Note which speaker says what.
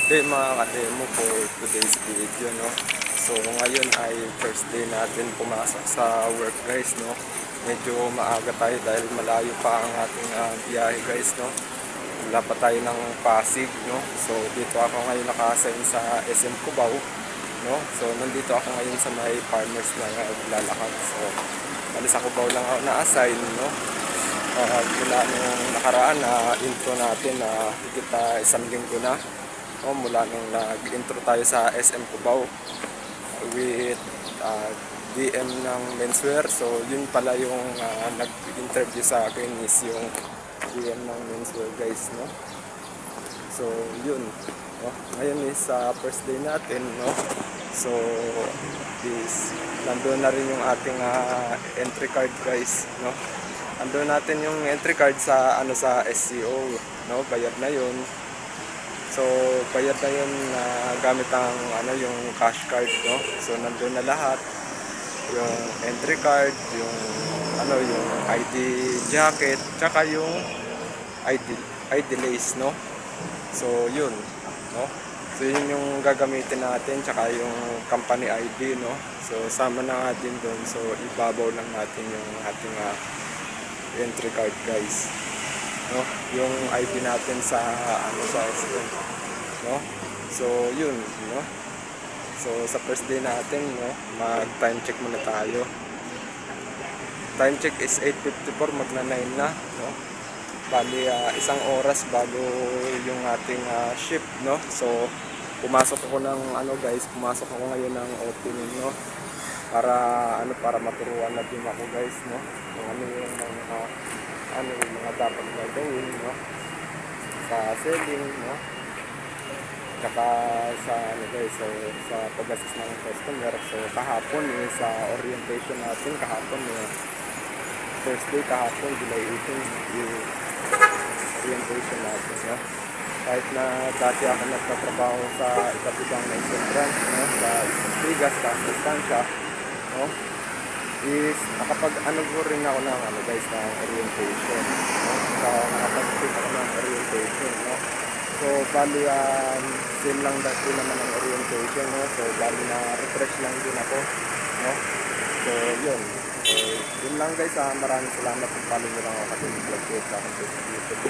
Speaker 1: Day mga ka-demo for today's video, no? So ngayon ay first day natin pumasok sa work, guys, no? Medyo maaga tayo dahil malayo pa ang ating biyahe, guys, no? Wala pa tayo ng Pasig, no? So dito ako ngayon naka-assign sa SM Cubao, no? So nandito ako ngayon sa may farmers na naglalakad. So alis sa Cubao lang ako na-assign, no? Mula nung nakaraan na intro natin na kita isang linggo na, mula nung nag-intro tayo sa SM Cubao with DM ng menswear. So yun pala yung nag-interview sa akin is yung DM ng menswear, guys, no? So yun, no? Ngayon is first day natin, no? So is nandoon na rin yung ating entry card, guys, no? Andun natin yung entry card sa sa SCO, no? Bayad na yun. So bayad na yun gamit ang yung cash card, no? So nandoon na lahat, yung entry card, yung yung ID jacket, tsaka yung ID lace, no? So yun, no? So yun yung gagamitin natin, tsaka yung company ID, no? So sama na nga din doon. So ibabaw lang natin yung ating entry card, guys, no? Yung ID natin sa sa SM, no? So yun, no? So sa first day natin, no, mag time check muna tayo. Time check is 8:54, magna 9 na, no? Bali isang oras bago yung ating shift, no? So pumasok ako ng guys, pumasok ako ngayon ng opening, no? Para maturuan na din ako, guys, no? Kung yung mga dapat gagawin, no? Sa selling, no? Tsaka sa guys, so sa pag-assist ng customer. So kahapon sa orientation natin kahapon, Thursday kahapon, July 18, yung orientation natin, no? Kahit na dati ako nagtatrabaho sa iba't ibang na branch, no? Sa Bigas, sa Sustansya, no? Is nakapag-go rin ako ng guys, ng orientation, no? So nakapag-take ako ng orientation, no? So bali same lang dati naman ang orientation, no? So bali na refresh lang din ako, no? So yun. So yun lang, guys, maraming salamat kung follow nyo lang ako kasi nag-vlog ko sa akin sa YouTube.